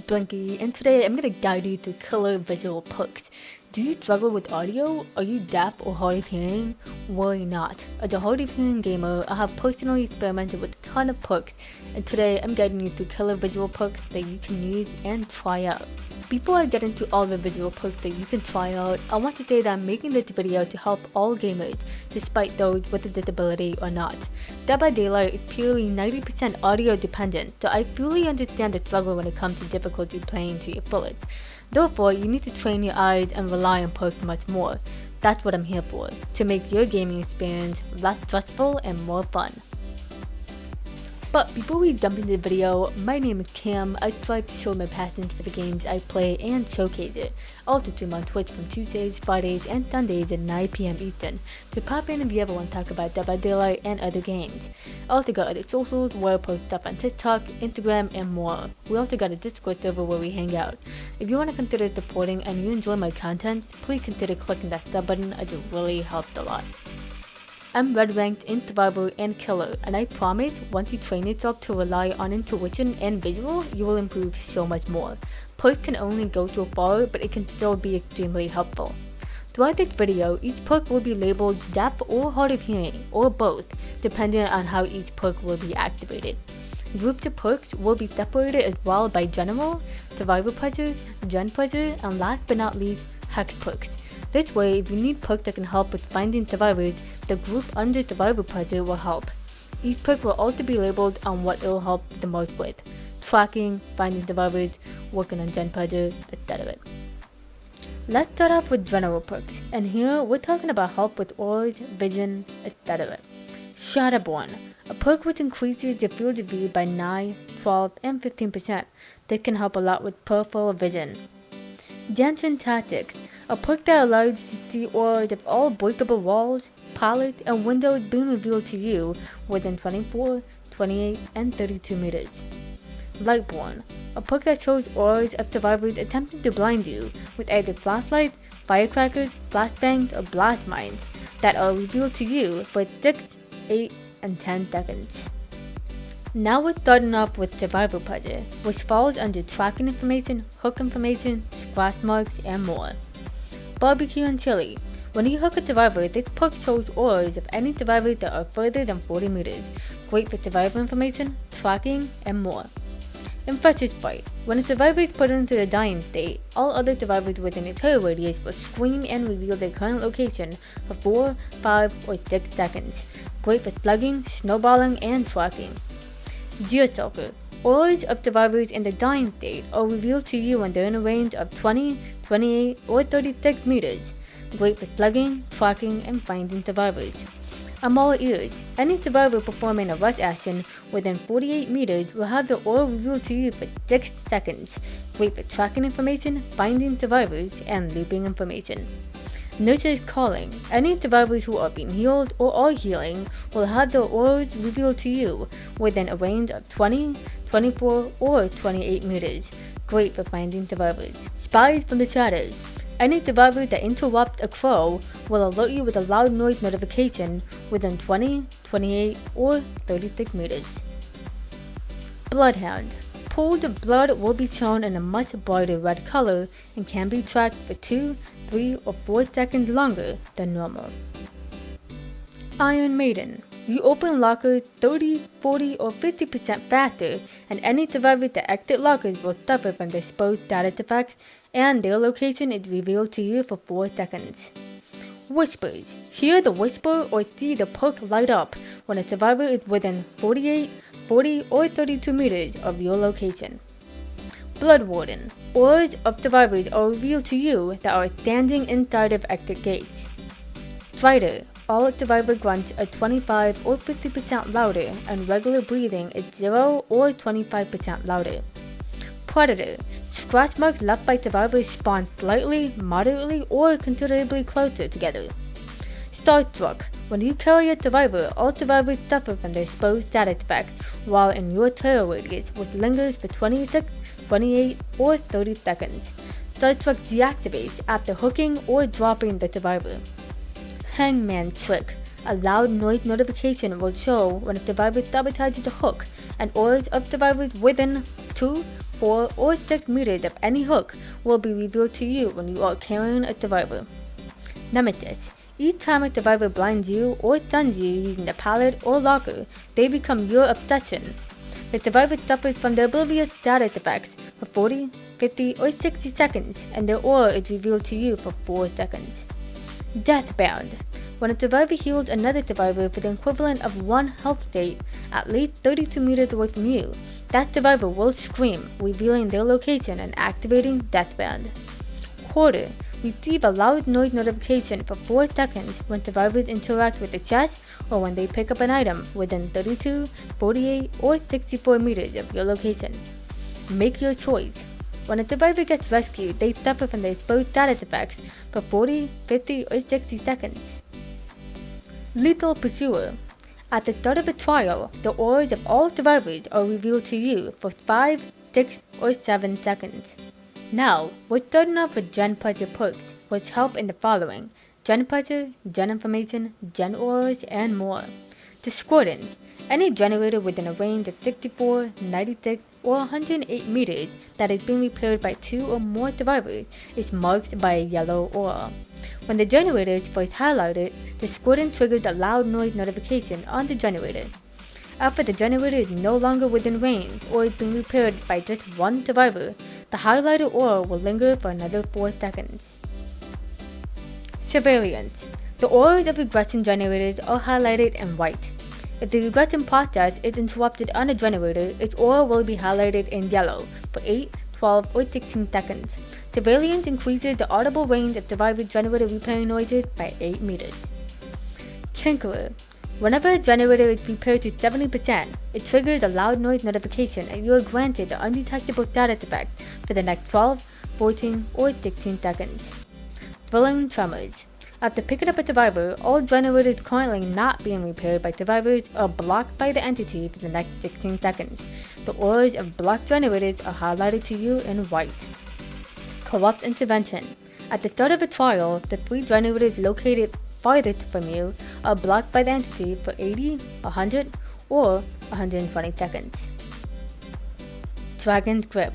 Blinky, and today I'm going to guide you through killer visual perks. Do you struggle with audio? Are you deaf or hard of hearing? Worry not. As a hard of hearing gamer, I have personally experimented with a ton of perks, and today I'm guiding you through killer visual perks that you can use and try out. Before I get into all the visual perks that you can try out, I want to say that I'm making this video to help all gamers, despite those with a disability or not. Dead by Daylight is purely 90% audio dependent, so I fully understand the struggle when it comes to difficulty playing to your fullest. Therefore, you need to train your eyes and rely on perks much more. That's what I'm here for, to make your gaming experience less stressful and more fun. But before we jump into the video, my name is Cam. I try to show my passion for the games I play and showcase it. I also stream on Twitch from Tuesdays, Fridays, and Sundays at 9 PM Eastern. So pop in if you ever want to talk about Dead by Daylight and other games. I also got other socials where I post stuff on TikTok, Instagram, and more. We also got a Discord server where we hang out. If you want to consider supporting and you enjoy my content, please consider clicking that sub button as it really helps a lot. I'm red ranked in Survivor and Killer, and I promise once you train yourself to rely on intuition and visual, you will improve so much more. Perks can only go so far, but it can still be extremely helpful. Throughout this video, each perk will be labeled deaf or hard of hearing, or both, depending on how each perk will be activated. Groups of perks will be separated as well by General, Survivor Pressure, Gen Pressure, and last but not least, Hex perks. This way, if you need perks that can help with finding survivors, the group under Survivor Pressure will help. Each perk will also be labeled on what it will help the most with: tracking, finding survivors, working on Gen Pressure, etc. Let's start off with general perks, and here we're talking about help with auras, vision, etc. Shadowborn, a perk which increases your field of view by 9, 12, and 15%. This can help a lot with peripheral vision. Dancing Tactics, a perk that allows you to see auras of all breakable walls, pallets, and windows being revealed to you within 24, 28, and 32 meters. Lightborn, a perk that shows auras of survivors attempting to blind you with either flashlights, firecrackers, flashbangs, or blast mines that are revealed to you for 6, 8, and 10 seconds. Now we're starting off with Survivor Pressure, which falls under tracking information, hook information, scratch marks, and more. Barbecue and Chili. When you hook a survivor, this perk shows auras of any survivors that are further than 40 meters, great for survivor information, tracking, and more. Infected Fight. When a survivor is put into the dying state, all other survivors within a terror radius will scream and reveal their current location for 4, 5, or 6 seconds, great for slugging, snowballing, and tracking. Geotalker. Auras of survivors in the dying state are revealed to you when they're in a range of 20, 28, or 36 meters, great for slugging, tracking, and finding survivors. I'm all ears. Any survivor performing a rush action within 48 meters will have their aura revealed to you for 6 seconds, great for tracking information, finding survivors, and looping information. Nurse's Calling. Any survivors who are being healed or are healing will have their auras revealed to you within a range of 20, 24, or 28 meters, great for finding survivors. Spies from the Shadows. Any survivor that interrupts a crow will alert you with a loud noise notification within 20, 28, or 36 meters. Bloodhound. Pools of blood will be shown in a much brighter red color and can be tracked for 2, 3, or 4 seconds longer than normal. Iron Maiden. You open lockers 30, 40, or 50% faster, and any survivors that exit lockers will suffer from the exposed status effects, and their location is revealed to you for 4 seconds. Whispers. Hear the whisper or see the perk light up when a survivor is within 48, 40, or 32 meters of your location. Blood Warden. Auras of survivors are revealed to you that are standing inside of exit gates. Strider. All survivor grunts are 25 or 50% louder, and regular breathing is 0 or 25% louder. Predator. Scratch marks left by survivors spawn slightly, moderately, or considerably closer together. Starstruck. When you carry a survivor, all survivors suffer from the exposed status effect while in your terror radius, which lingers for 26, 28, or 30 seconds. Starstruck deactivates after hooking or dropping the survivor. Hangman Trick. A loud noise notification will show when a survivor sabotages a hook, and auras of survivors within 2, 4, or 6 meters of any hook will be revealed to you when you are carrying a survivor. Nemesis. Each time a survivor blinds you or stuns you using the pallet or locker, they become your obsession. The survivor suffers from the oblivious status effects for 40, 50, or 60 seconds, and their aura is revealed to you for 4 seconds. Deathbound. When a survivor heals another survivor for the equivalent of 1 health state at least 32 meters away from you, that survivor will scream, revealing their location and activating Deathbound. Quarter. Receive a loud noise notification for 4 seconds when survivors interact with the chest or when they pick up an item within 32, 48, or 64 meters of your location. Make your choice. When a survivor gets rescued, they suffer from the exposed status effects for 40, 50, or 60 seconds. Lethal Pursuer. At the start of a trial, the auras of all survivors are revealed to you for 5, 6, or 7 seconds. Now, we're starting off with Gen Pressure perks, which help in the following: Gen Pressure, Gen Information, Gen Auras, and more. Discordance. Any generator within a range of 64, 96, or 108 meters that is being repaired by 2 or more survivors is marked by a yellow aura. When the generator is first highlighted, Discordance triggers a loud noise notification on the generator. After the generator is no longer within range or is being repaired by just 1 survivor, the highlighted aura will linger for another 4 seconds. Surveillance. The auras of regression generators are highlighted in white. If the regression process is interrupted on a generator, its aura will be highlighted in yellow for 8, 12, or 16 seconds. Surveillance increases the audible range of survivor generator repairing noises by 8 meters. Tinkerer. Whenever a generator is repaired to 70%, it triggers a loud noise notification and you are granted the undetectable status effect for the next 12, 14, or 16 seconds. Thrilling Tremors. After picking up a survivor, all generators currently not being repaired by survivors are blocked by the entity for the next 16 seconds. The auras of blocked generators are highlighted to you in white. Corrupt Intervention. At the start of a trial, the 3 generators located farthest from you are blocked by the entity for 80, 100, or 120 seconds. Dragon's Grip.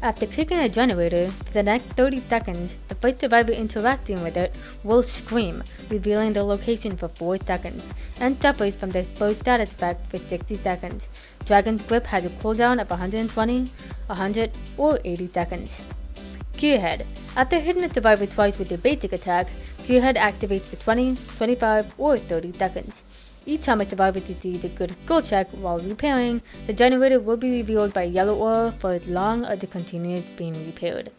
After kicking a generator, for the next 30 seconds, the first survivor interacting with it will scream, revealing their location for 4 seconds, and suffers from the exposed status effect for 60 seconds. Dragon's Grip has a cooldown of 120, 100, or 80 seconds. Gearhead. After hitting a survivor twice with your basic attack, Gearhead activates for 20, 25, or 30 seconds. Each time a survivor succeeds a good skill check while repairing, the generator will be revealed by a yellow aura for as long as it continues being repaired.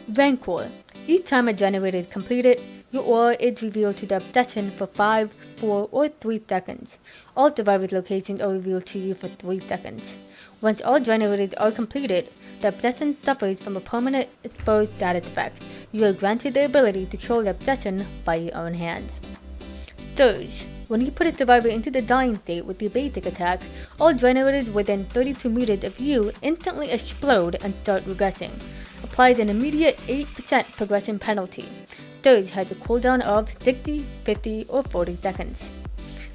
Rancor. Each time a generator is completed, your aura is revealed to the obsession for 5, 4, or 3 seconds. All survivors' locations are revealed to you for 3 seconds. Once all generators are completed, the obsession suffers from a permanent exposed status effect. You are granted the ability to kill the obsession by your own hand. Surge. When you put a survivor into the dying state with your basic attack, all generators within 32 meters of you instantly explode and start regressing. Applies an immediate 8% progression penalty. Surge has a cooldown of 60, 50, or 40 seconds.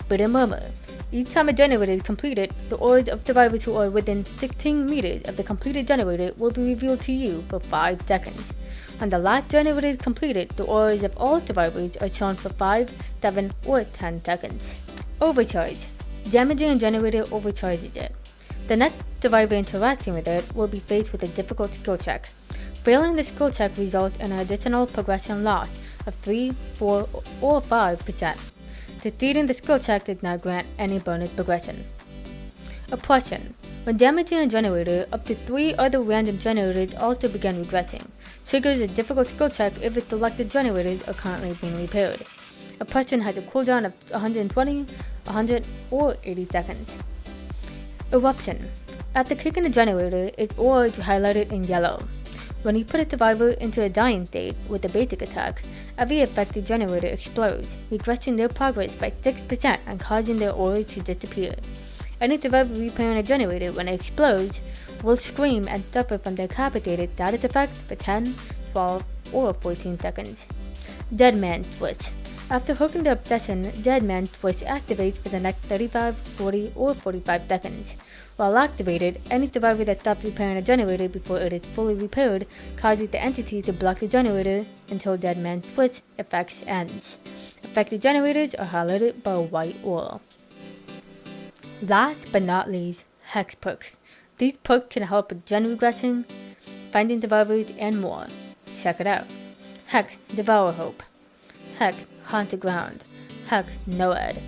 Bitter Murmur. Each time a generator is completed, the auras of survivors who are within 16 meters of the completed generator will be revealed to you for 5 seconds. When the last generator is completed, the auras of all survivors are shown for 5, 7, or 10 seconds. Overcharge. Damaging a generator overcharges it. The next survivor interacting with it will be faced with a difficult skill check. Failing the skill check results in an additional progression loss of 3, 4, or 5%. Succeeding the skill check does not grant any bonus progression. Oppression. When damaging a generator, up to 3 other random generators also begin regressing. Triggers a difficult skill check if the selected generators are currently being repaired. Oppression has a cooldown of 120, 100, or 80 seconds. Eruption. After kicking a generator, its aura is highlighted in yellow. When you put a survivor into a dying state with a basic attack, every affected generator explodes, regressing their progress by 6% and causing their aura to disappear. Any survivor repairing a generator when it explodes will scream and suffer from the decapitated status effect for 10, 12, or 14 seconds. Dead Man Switch. After hooking the obsession, Dead Man Switch activates for the next 35, 40, or 45 seconds. While activated, any survivor that stops repairing a generator before it is fully repaired causes the entity to block the generator until Dead Man Switch effects ends. Affected generators are highlighted by a white oil. Last but not least, Hex perks. These perks can help with gen regressing, finding survivors, and more. Check it out. Hex Devour Hope. Hex Haunted Ground. Hex Noed.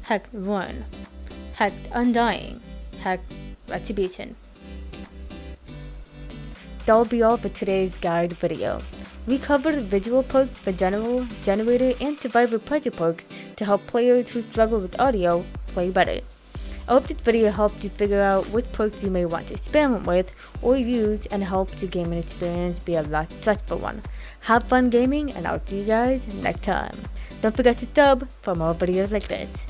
Hex Ruin. Hex Undying. Hex Retribution. That'll be all for today's guide video. We covered visual perks for general, generator, and survivor pressure perks to help players who struggle with audio play better. I hope this video helped you figure out which perks you may want to experiment with or use and helps your gaming experience be a lot stressful one. Have fun gaming, and I'll see you guys next time. Don't forget to sub for more videos like this.